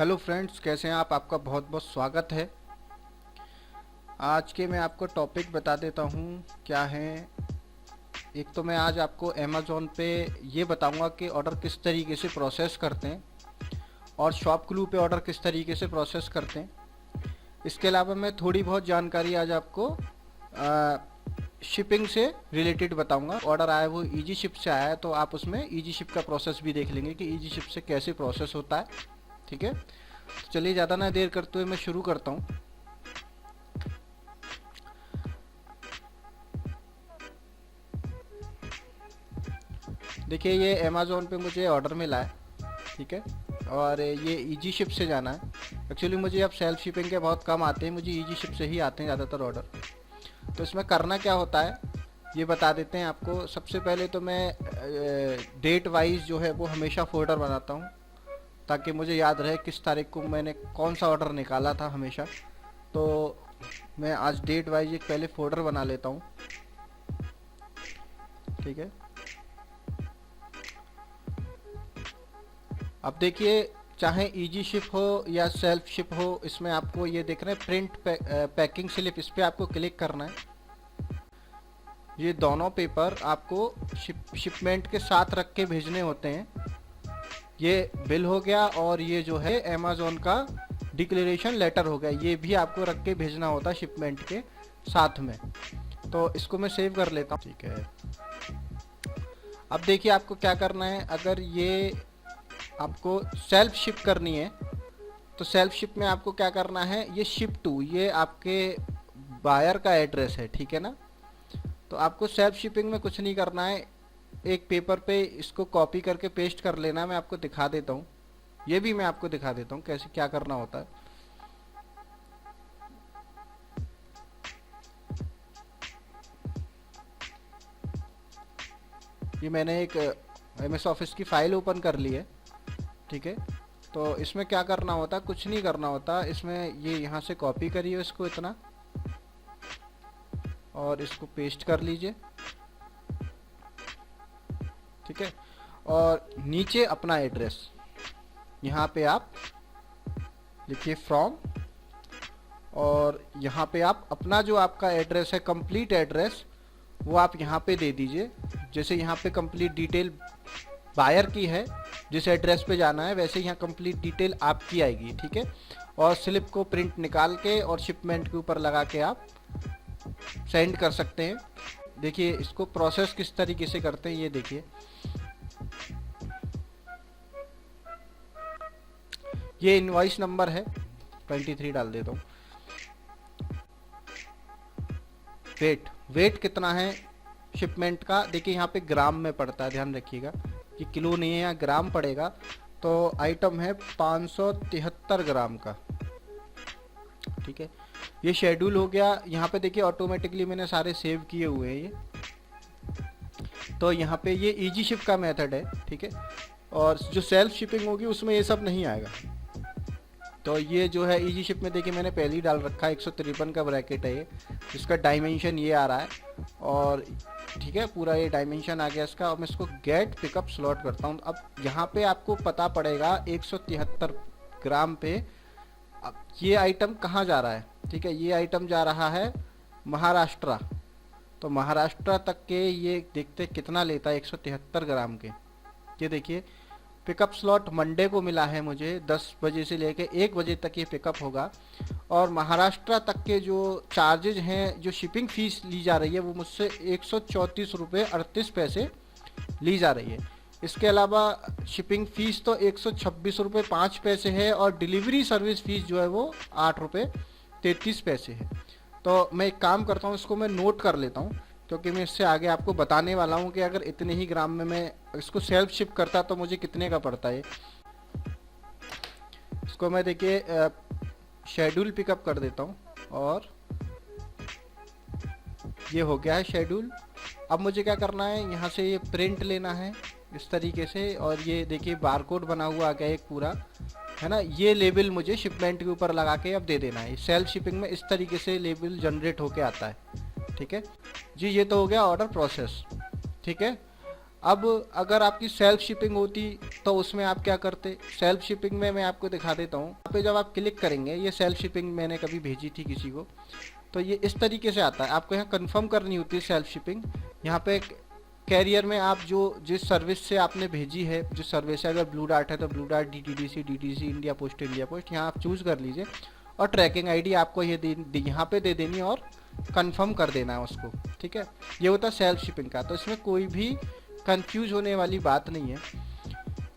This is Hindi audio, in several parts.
हेलो फ्रेंड्स, कैसे हैं आप? आपका बहुत बहुत स्वागत है। आज के मैं आपको टॉपिक बता देता हूँ क्या है। एक तो मैं आज आपको अमेज़ॉन पे ये बताऊँगा कि ऑर्डर किस तरीके से प्रोसेस करते हैं और शॉपक्लू पे ऑर्डर किस तरीके से प्रोसेस करते हैं। इसके अलावा मैं थोड़ी बहुत जानकारी आज आपको शिपिंग से रिलेटेड बताऊंगा। ऑर्डर आया वो ईजी शिप से आया है, तो आप उसमें ईजी शिप का प्रोसेस भी देख लेंगे कि ईजी शिप से कैसे प्रोसेस होता है। ठीक है, तो चलिए ज़्यादा ना देर करते हुए मैं शुरू करता हूँ। देखिए, ये अमेज़ॉन पे मुझे ऑर्डर मिला है, ठीक है, और ये ईजी शिप से जाना है। एक्चुअली मुझे अब सेल्फ शिपिंग के बहुत कम आते हैं, मुझे ईजी शिप से ही आते हैं ज़्यादातर ऑर्डर। तो इसमें करना क्या होता है ये बता देते हैं आपको। सबसे पहले तो मैं डेट वाइज जो है वो हमेशा फोल्डर बनाता हूँ, ताकि मुझे याद रहे किस तारीख को मैंने कौन सा ऑर्डर निकाला था हमेशा। तो मैं आज डेट वाइज एक पहले फोल्डर बना लेता हूँ, ठीक है। अब देखिए, चाहे ईजी शिप हो या सेल्फ शिप हो, इसमें आपको ये देख रहे हैं प्रिंट पैकिंग स्लिप, इस पर आपको क्लिक करना है। ये दोनों पेपर आपको शिपमेंट के साथ रख के भेजने होते हैं। ये बिल हो गया और ये जो है अमेज़ॉन का डिक्लेरेशन लेटर हो गया, ये भी आपको रख के भेजना होता है शिपमेंट के साथ में। तो इसको मैं सेव कर लेता हूँ, ठीक है। अब देखिए आपको क्या करना है। अगर ये आपको सेल्फ शिप करनी है तो सेल्फ शिप में आपको क्या करना है, ये शिप टू, ये आपके बायर का एड्रेस है, ठीक है ना। तो आपको सेल्फ शिपिंग में कुछ नहीं करना है, एक पेपर पे इसको कॉपी करके पेस्ट कर लेना है। मैं आपको दिखा देता हूँ, ये भी मैं आपको दिखा देता हूँ कैसे क्या करना होता है। ये मैंने एक MS ऑफिस की फाइल ओपन कर ली है, ठीक है। तो इसमें क्या करना होता है, कुछ नहीं करना होता। इसमें ये यहाँ से कॉपी करिए इसको इतना, और इसको पेस्ट कर लीजिए, ठीक है। और नीचे अपना एड्रेस यहाँ पे आप लिखिए फ्रॉम, और यहाँ पे आप अपना जो आपका एड्रेस है, कंप्लीट एड्रेस, वो आप यहाँ पे दे दीजिए। जैसे यहाँ पे कंप्लीट डिटेल बायर की है, जिस एड्रेस पे जाना है, वैसे यहाँ कंप्लीट डिटेल आपकी आएगी, ठीक है। और स्लिप को प्रिंट निकाल के और शिपमेंट के ऊपर लगा के आप सेंड कर सकते हैं। देखिए इसको प्रोसेस किस तरीके से करते हैं, ये देखिए। ये इनवॉइस नंबर है, 23 डाल देता हूँ। वेट कितना है शिपमेंट का, देखिए यहाँ पे ग्राम में पड़ता है, ध्यान रखिएगा कि किलो नहीं है, यहाँ ग्राम पड़ेगा। तो आइटम है 573 ग्राम का, ठीक है। ये शेड्यूल हो गया। यहाँ पे देखिए ऑटोमेटिकली मैंने सारे सेव किए हुए हैं ये। तो यहाँ पे ये ईजी शिप का मेथड है, ठीक है। और जो सेल्फ शिपिंग होगी उसमें ये सब नहीं आएगा। तो ये जो है ईजी शिप में देखिए मैंने पहले ही डाल रखा है, 153 का ब्रैकेट है ये, जिसका डायमेंशन ये आ रहा है, और ठीक है पूरा ये डायमेंशन आ गया इसका। और मैं इसको गेट पिकअप स्लॉट करता हूँ। अब यहाँ पे आपको पता पड़ेगा 173 ग्राम पे अब ये आइटम कहाँ जा रहा है, ठीक है। ये आइटम जा रहा है महाराष्ट्र। तो महाराष्ट्र तक के ये देखते कितना लेता है, 173 ग्राम के। ये देखिए पिकअप स्लॉट मंडे को मिला है मुझे, 10 बजे से लेके 1 बजे तक ये पिकअप होगा। और महाराष्ट्र तक के जो चार्जेज हैं, जो शिपिंग फीस ली जा रही है, वो मुझसे 134 रुपये 38 पैसे ली जा रही है। इसके अलावा शिपिंग फ़ीस तो 126 रुपये 5 पैसे है, और डिलीवरी सर्विस फ़ीस जो है वो 8 रुपये 33 पैसे है। तो मैं एक काम करता हूँ, इसको मैं नोट कर लेता हूँ, क्योंकि मैं इससे आगे आपको बताने वाला हूँ कि अगर इतने ही ग्राम में मैं इसको सेल्फ शिप करता तो मुझे कितने का पड़ता है। इसको मैं देखिए शेड्यूल पिकअप कर देता हूँ, और ये हो गया है शेड्यूल। अब मुझे क्या करना है, यहाँ से ये प्रिंट लेना है इस तरीके से, और ये देखिए बारकोड बना हुआ आ गया एक पूरा, है ना। ये लेबल मुझे शिपमेंट के ऊपर लगा के अब दे देना है। सेल्फ शिपिंग में इस तरीके से लेबल जनरेट होके आता है, ठीक है जी। ये तो हो गया ऑर्डर प्रोसेस, ठीक है। अब अगर आपकी सेल्फ शिपिंग होती तो उसमें आप क्या करते, सेल्फ शिपिंग में मैं आपको दिखा देता हूँ। यहाँ पे जब आप क्लिक करेंगे, ये सेल्फ शिपिंग मैंने कभी भेजी थी किसी को, तो ये इस तरीके से आता है। आपको यहाँ कंफर्म करनी होती है सेल्फ शिपिंग। यहाँ पे कैरियर में आप जो जिस सर्विस से आपने भेजी है, जो सर्विस है, अगर ब्लू डार्ट है तो blue dart, DTDC, India post, यहाँ आप चूज़ कर लीजिए और ट्रैकिंग आईडी आपको ये यहाँ पे दे देनी है और कंफर्म कर देना है उसको, ठीक है। ये होता है सेल्फ शिपिंग का। तो इसमें कोई भी कंफ्यूज होने वाली बात नहीं है।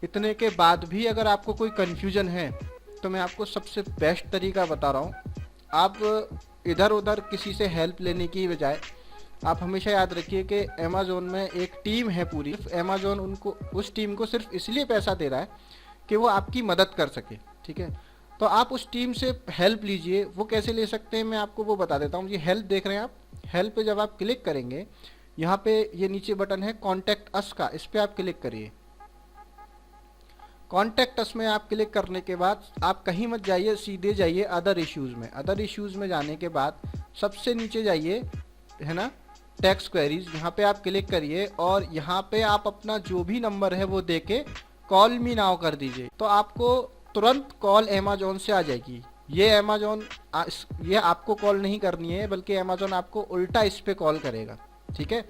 इतने के बाद भी अगर आपको कोई कन्फ्यूजन है तो मैं आपको सबसे बेस्ट तरीका बता रहा हूँ। आप इधर उधर किसी से हेल्प लेने की बजाय आप हमेशा याद रखिए कि अमेज़ॉन में एक टीम है पूरी। अमेज़ॉन उनको, उस टीम को सिर्फ इसलिए पैसा दे रहा है कि वो आपकी मदद कर सके, ठीक है। तो आप उस टीम से हेल्प लीजिए। वो कैसे ले सकते हैं मैं आपको वो बता देता हूँ। ये हेल्प देख रहे हैं आप, हेल्प पे जब आप क्लिक करेंगे, यहाँ पे ये नीचे बटन है कॉन्टैक्ट अस का, इस पर आप क्लिक करिए। कॉन्टैक्ट अस में आप क्लिक करने के बाद आप कहीं मत जाइए, सीधे जाइए अदर इश्यूज़ में। अदर इश्यूज़ में जाने के बाद सबसे नीचे जाइए, है ना, टैक्स क्वेरीज, यहाँ पे आप क्लिक करिए और यहाँ पे आप अपना जो भी नंबर है वो दे के कॉल मी नाउ कर दीजिए। तो आपको तुरंत कॉल अमेज़ॉन से आ जाएगी। ये अमेज़ॉन ये आपको कॉल नहीं करनी है, बल्कि अमेज़ॉन आपको उल्टा इस पे कॉल करेगा, ठीक है।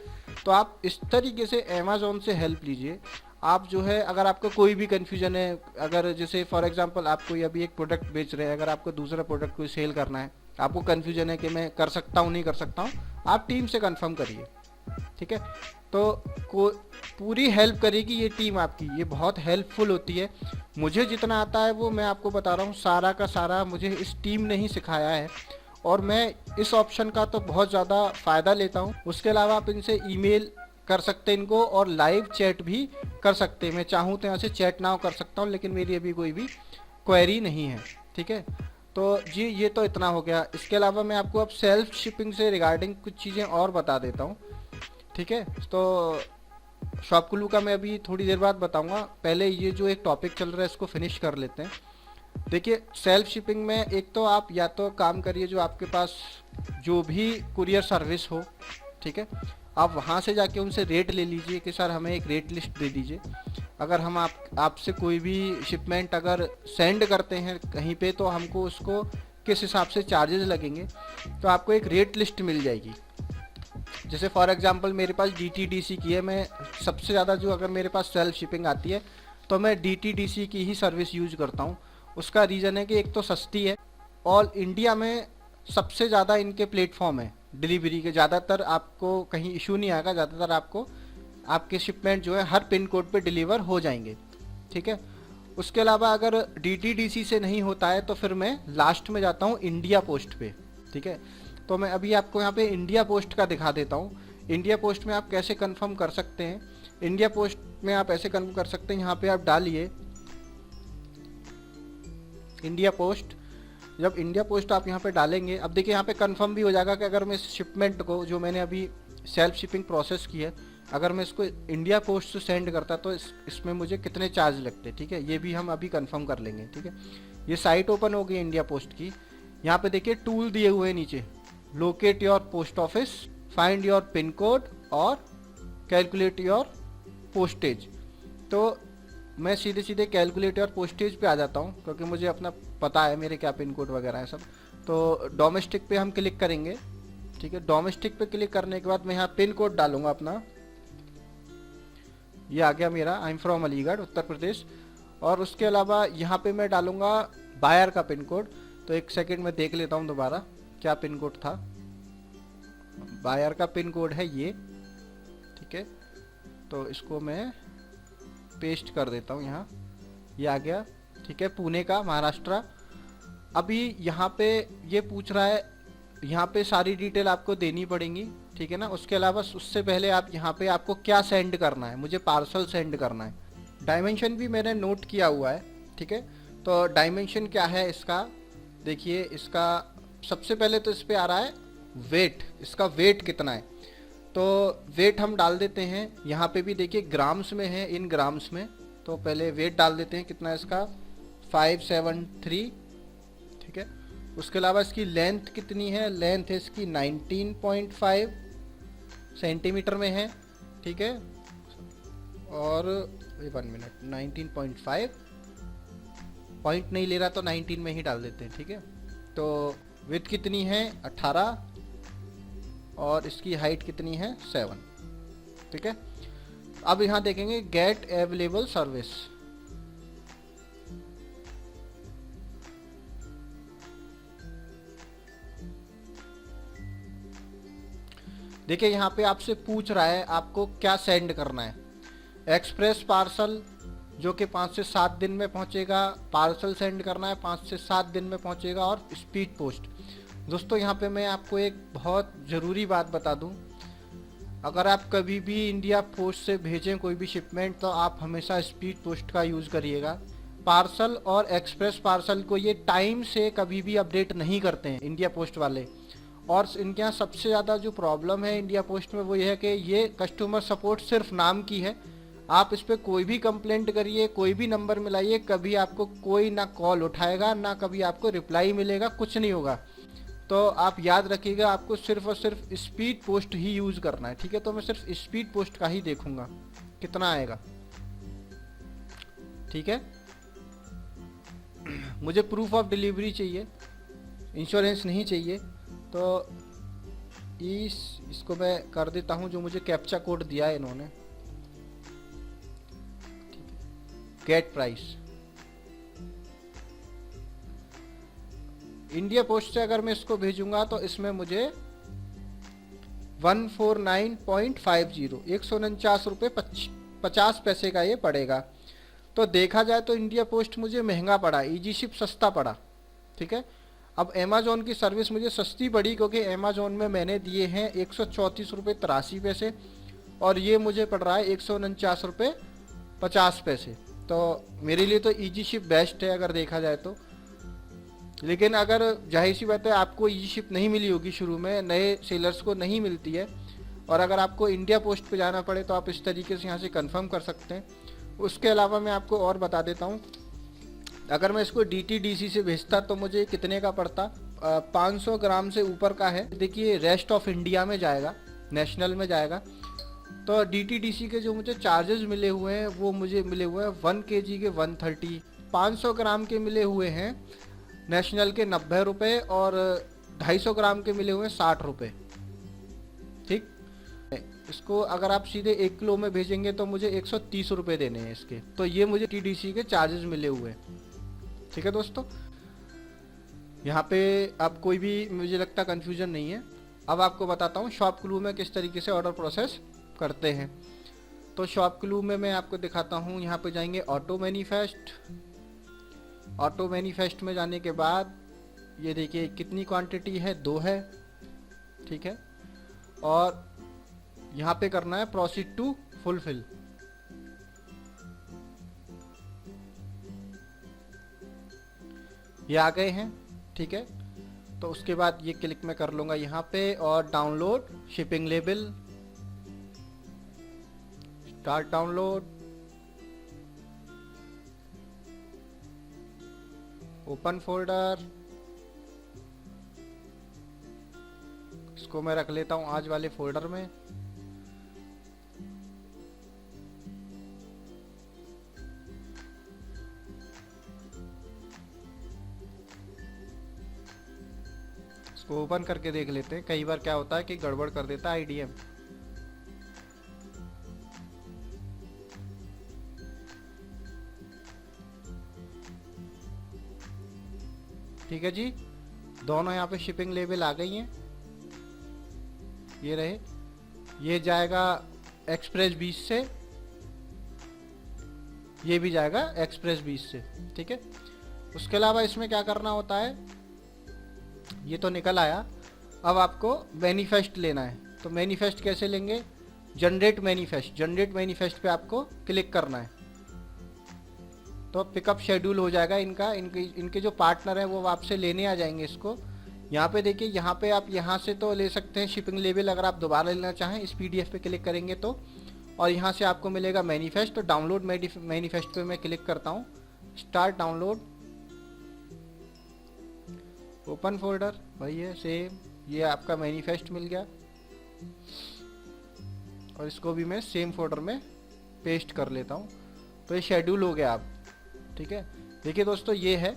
तो आप इस तरीके से अमेज़ॉन से हेल्प लीजिए। आप जो है, अगर आपको कोई भी कन्फ्यूजन है, अगर जैसे फॉर एग्जांपल आप कोई अभी एक प्रोडक्ट बेच रहे हैं, अगर आपको दूसरा प्रोडक्ट कोई सेल करना है, आपको कन्फ्यूजन है कि मैं कर सकता हूँ नहीं कर सकता हूँ, आप टीम से कंफर्म करिए, ठीक है। तो पूरी हेल्प करेगी ये टीम आपकी, ये बहुत हेल्पफुल होती है। मुझे जितना आता है वो मैं आपको बता रहा हूँ, सारा का सारा मुझे इस टीम ने ही सिखाया है और मैं इस ऑप्शन का तो बहुत ज़्यादा फ़ायदा लेता हूँ। उसके अलावा आप इनसे ईमेल कर सकते हैं इनको और लाइव चैट भी कर सकते हैं। मैं चाहूँ तो यहाँ से चैट नाउ कर सकता हूँ, लेकिन मेरी अभी कोई भी क्वेरी नहीं है, ठीक है। तो जी ये तो इतना हो गया। इसके अलावा मैं आपको अब सेल्फ शिपिंग से रिगार्डिंग कुछ चीज़ें और बता देता हूँ, ठीक है। तो शॉपक्लू का मैं अभी थोड़ी देर बाद बताऊँगा, पहले ये जो एक टॉपिक चल रहा है इसको फिनिश कर लेते हैं। देखिए सेल्फ शिपिंग में एक तो आप या तो काम करिए, जो आपके पास जो भी कुरियर सर्विस हो, ठीक है, आप वहाँ से जाके उनसे रेट ले लीजिए कि सर हमें एक रेट लिस्ट दे दीजिए। अगर हम आपसे कोई भी शिपमेंट अगर सेंड करते हैं कहीं पे, तो हमको उसको किस हिसाब से चार्जेस लगेंगे, तो आपको एक रेट लिस्ट मिल जाएगी। जैसे फॉर एग्जांपल मेरे पास DTDC की है, मैं सबसे ज़्यादा जो अगर मेरे पास सेल्फ शिपिंग आती है तो मैं DTDC की ही सर्विस यूज करता हूँ। उसका रीज़न है कि एक तो सस्ती है, ऑल इंडिया में सबसे ज़्यादा इनके प्लेटफॉर्म है डिलीवरी के। ज़्यादातर आपको कहीं इशू नहीं आएगा, ज़्यादातर आपको आपके शिपमेंट जो है हर पिन कोड पे डिलीवर हो जाएंगे, ठीक है। उसके अलावा अगर DTDC से नहीं होता है तो फिर मैं लास्ट में जाता हूँ इंडिया पोस्ट पे, ठीक है। तो मैं अभी आपको यहाँ पे इंडिया पोस्ट का दिखा देता हूँ। इंडिया पोस्ट में आप कैसे कंफर्म कर सकते हैं। इंडिया पोस्ट में आप ऐसे कंफर्म कर सकते हैं, यहाँ पे आप डालिए इंडिया पोस्ट। जब इंडिया पोस्ट आप यहाँ पे डालेंगे, अब देखिए यहाँ पे कंफर्म भी हो जाएगा कि अगर मैं इस शिपमेंट को, जो मैंने अभी सेल्फ शिपिंग प्रोसेस की है, अगर मैं इसको इंडिया पोस्ट से सेंड करता तो इसमें मुझे कितने चार्ज लगते, ठीक है। ये भी हम अभी कंफर्म कर लेंगे, ठीक है। ये साइट ओपन हो गई इंडिया पोस्ट की। यहाँ पे देखिए टूल दिए हुए हैं नीचे, locate your post office, find your pin code और कैलकुलेट योर पोस्टेज। तो मैं सीधे सीधे कैलकुलेट योर पोस्टेज पे आ जाता हूँ, क्योंकि मुझे अपना पता है मेरे क्या पिन कोड वगैरह है सब। तो डोमेस्टिक पे हम क्लिक करेंगे, ठीक है। डोमेस्टिक पे क्लिक करने के बाद मैं यहाँ पिन कोड डालूंगा अपना, ये आ गया मेरा, I am from Aligarh Uttar Pradesh. और उसके अलावा यहाँ पे मैं डालूंगा बायर का पिन कोड। तो एक सेकंड में देख लेता हूँ दोबारा क्या पिन कोड था। बायर का पिन कोड है ये, ठीक है। तो इसको मैं पेस्ट कर देता हूँ यहाँ, ये आ गया, ठीक है, पुणे का, महाराष्ट्र। अभी यहाँ पे ये पूछ रहा है, यहाँ पे सारी डिटेल आपको देनी पड़ेगी, ठीक है ना। उसके अलावा उससे पहले आप यहाँ पे आपको क्या सेंड करना है, मुझे पार्सल सेंड करना है। डायमेंशन भी मैंने नोट किया हुआ है, ठीक है। तो डायमेंशन क्या है इसका, देखिए इसका सबसे पहले तो इस पे आ रहा है वेट, इसका वेट कितना है। तो वेट हम डाल देते हैं, यहाँ पे भी देखिए ग्राम्स में है, इन ग्राम्स में। तो पहले वेट डाल देते हैं कितना है इसका, 573, ठीक है। उसके अलावा इसकी लेंथ कितनी है, लेंथ है इसकी 19.5 सेंटीमीटर में है, ठीक है। और 1 मिनट, 19.5 पॉइंट नहीं ले रहा तो 19 में ही डाल देते हैं, ठीक है। तो विड्थ कितनी है 18 और इसकी हाइट कितनी है 7, ठीक है। अब यहाँ देखेंगे गेट अवेलेबल सर्विस। देखिए यहाँ पे आपसे पूछ रहा है आपको क्या सेंड करना है। एक्सप्रेस पार्सल जो कि 5 से 7 दिन में पहुंचेगा, पार्सल सेंड करना है 5 से 7 दिन में पहुंचेगा, और स्पीड पोस्ट। दोस्तों यहाँ पे मैं आपको एक बहुत ज़रूरी बात बता दूं, अगर आप कभी भी इंडिया पोस्ट से भेजें कोई भी शिपमेंट तो आप हमेशा स्पीड पोस्ट का यूज़ करिएगा। पार्सल और एक्सप्रेस पार्सल को ये टाइम से कभी भी अपडेट नहीं करते हैं इंडिया पोस्ट वाले, और इनके यहाँ सबसे ज़्यादा जो प्रॉब्लम है इंडिया पोस्ट में वो ये है कि ये कस्टमर सपोर्ट सिर्फ नाम की है। आप इस पर कोई भी कंप्लेंट करिए, कोई भी नंबर मिलाइए, कभी आपको कोई ना कॉल उठाएगा ना कभी आपको रिप्लाई मिलेगा, कुछ नहीं होगा। तो आप याद रखिएगा आपको सिर्फ और सिर्फ स्पीड पोस्ट ही यूज़ करना है, ठीक है। तो मैं सिर्फ स्पीड पोस्ट का ही देखूंगा कितना आएगा, ठीक है। मुझे प्रूफ ऑफ डिलीवरी चाहिए, इंश्योरेंस नहीं चाहिए। तो इसको मैं कर देता हूं जो मुझे कैप्चा कोड दिया है इन्होंने, गेट प्राइस। इंडिया पोस्ट से अगर मैं इसको भेजूंगा तो इसमें मुझे 149.50 149 रुपये 50 पैसे का ये पड़ेगा। तो देखा जाए तो इंडिया पोस्ट मुझे महंगा पड़ा, इजी शिप सस्ता पड़ा, ठीक है। अब अमेजोन की सर्विस मुझे सस्ती पड़ी क्योंकि अमेजोन में मैंने दिए हैं 134 रुपये 83 पैसे और ये मुझे पड़ रहा है 149 रुपये 50 पैसे। तो मेरे लिए तो इजी शिप बेस्ट है अगर देखा जाए तो। लेकिन अगर जाहिर सी बात है आपको इजी शिप नहीं मिली होगी, शुरू में नए सेलर्स को नहीं मिलती है, और अगर आपको इंडिया पोस्ट पे जाना पड़े तो आप इस तरीके से यहाँ से कंफर्म कर सकते हैं। उसके अलावा मैं आपको और बता देता हूँ, अगर मैं इसको DTDC से भेजता तो मुझे कितने का पड़ता। 500 ग्राम से ऊपर का है। देखिए रेस्ट ऑफ इंडिया में जाएगा, नेशनल में जाएगा। तो DTDC के जो मुझे चार्जेस मिले हुए हैं वो मुझे मिले हुए हैं 1 kg के 130, 500 ग्राम के मिले हुए हैं नेशनल के 90 रुपये, और 250 ग्राम के मिले हुए हैं 60 रुपये, ठीक। इसको अगर आप सीधे 1 किलो में भेजेंगे तो मुझे 130 रुपये देने हैं इसके। तो ये मुझे TDC के चार्जेस मिले हुए हैं, ठीक है दोस्तों। यहाँ पे अब कोई भी मुझे लगता कंफ्यूजन नहीं है। अब आपको बताता हूँ शॉप क्लू में किस तरीके से ऑर्डर प्रोसेस करते हैं। तो शॉप क्लू में मैं आपको दिखाता हूँ, यहाँ पे जाएंगे ऑटो मैनिफेस्ट। ऑटो मैनिफेस्ट में जाने के बाद ये देखिए कितनी क्वांटिटी है, 2 है, ठीक है। और यहाँ पे करना है प्रोसीड टू फुलफिल। ये आ गए हैं, ठीक है। तो उसके बाद ये क्लिक मैं कर लूँगा यहाँ पे, और download shipping label, start download, open folder. इसको मैं रख लेता हूँ आज वाले फोल्डर में। इसको ओपन करके देख लेते हैं, कई बार क्या होता है कि गड़बड़ कर देता है IDM। ठीक है जी, दोनों यहाँ पे शिपिंग लेबल आ गई हैं, ये रहे। ये जाएगा एक्सप्रेस 20 से, ये भी जाएगा एक्सप्रेस 20 से, ठीक है। उसके अलावा इसमें क्या करना होता है, ये तो निकल आया। अब आपको मैनिफेस्ट लेना है। तो मैनिफेस्ट कैसे लेंगे, जनरेट मैनिफेस्ट। जनरेट मैनिफेस्ट पे आपको क्लिक करना है तो पिकअप शेड्यूल हो जाएगा इनका। इनके जो पार्टनर हैं वो आपसे लेने आ जाएंगे इसको। यहाँ पे देखिए, यहाँ पे आप यहाँ से तो ले सकते हैं शिपिंग लेबल, अगर आप दोबारा लेना चाहें इस PDF पे क्लिक करेंगे तो। और यहाँ से आपको मिलेगा मैनिफेस्ट। तो डाउनलोड मैनिफेस्ट पे मैं क्लिक करता हूँ, स्टार्ट डाउनलोड, ओपन फोल्डर, वही है सेम। ये आपका मैनिफेस्ट मिल गया और इसको भी मैं सेम फोल्डर में पेस्ट कर लेता हूँ। तो ये शेड्यूल हो गया आप, ठीक है। देखिए दोस्तों ये है,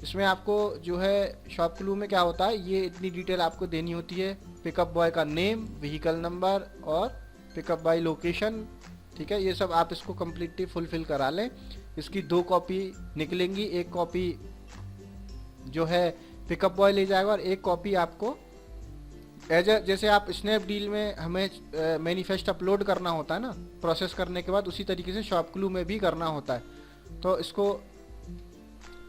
इसमें आपको जो है शॉप क्लू में क्या होता है, ये इतनी डिटेल आपको देनी होती है, पिकअप बॉय का नेम, व्हीकल नंबर और पिकअप बॉय लोकेशन, ठीक है। ये सब आप इसको कम्प्लीटली फुलफिल करा लें। इसकी 2 कॉपी निकलेंगी, एक कॉपी जो है पिकअप बॉय ले जाएगा और एक कॉपी आपको जैसे आप स्नैपडील में हमें मैनिफेस्ट अपलोड करना होता है ना प्रोसेस करने के बाद, उसी तरीके से शॉपक्लू में भी करना होता है। तो इसको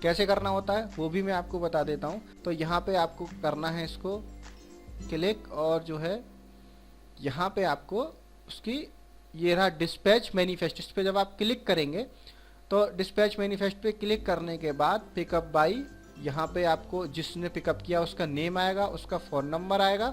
कैसे करना होता है वो भी मैं आपको बता देता हूँ। तो यहाँ पे आपको करना है इसको क्लिक, और जो है यहाँ पे आपको उसकी ये रहा डिस्पैच मैनिफेस्ट, इस पर जब आप क्लिक करेंगे तो डिस्पैच मैनिफेस्ट पे क्लिक करने के बाद पिकअप बाई, यहाँ पे आपको जिसने पिकअप किया उसका नेम आएगा, उसका फ़ोन नंबर आएगा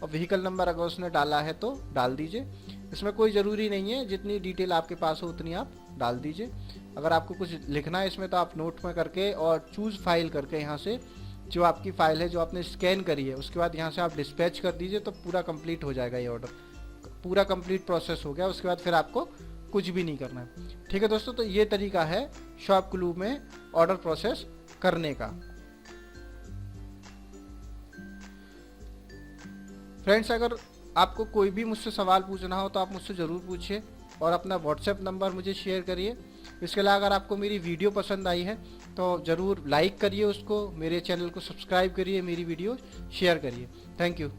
और व्हीकल नंबर अगर उसने डाला है तो डाल दीजिए। इसमें कोई ज़रूरी नहीं है, जितनी डिटेल आपके पास हो उतनी आप डाल दीजिए। अगर आपको कुछ लिखना है इसमें तो आप नोट में करके और चूज़ फाइल करके यहाँ से जो आपकी फ़ाइल है जो आपने स्कैन करी है उसके बाद यहाँ से आप डिस्पैच कर दीजिए, तो पूरा कंप्लीट हो जाएगा ये ऑर्डर, पूरा कंप्लीट प्रोसेस हो गया। उसके बाद फिर आपको कुछ भी नहीं करना है, ठीक है दोस्तों। तो ये तरीका है शॉप क्लू में ऑर्डर प्रोसेस करने का। फ्रेंड्स, अगर आपको कोई भी मुझसे सवाल पूछना हो तो आप मुझसे ज़रूर पूछिए और अपना व्हाट्सएप नंबर मुझे शेयर करिए। इसके अलावा अगर आपको मेरी वीडियो पसंद आई है तो ज़रूर लाइक करिए उसको, मेरे चैनल को सब्सक्राइब करिए, मेरी वीडियो शेयर करिए। Thank you.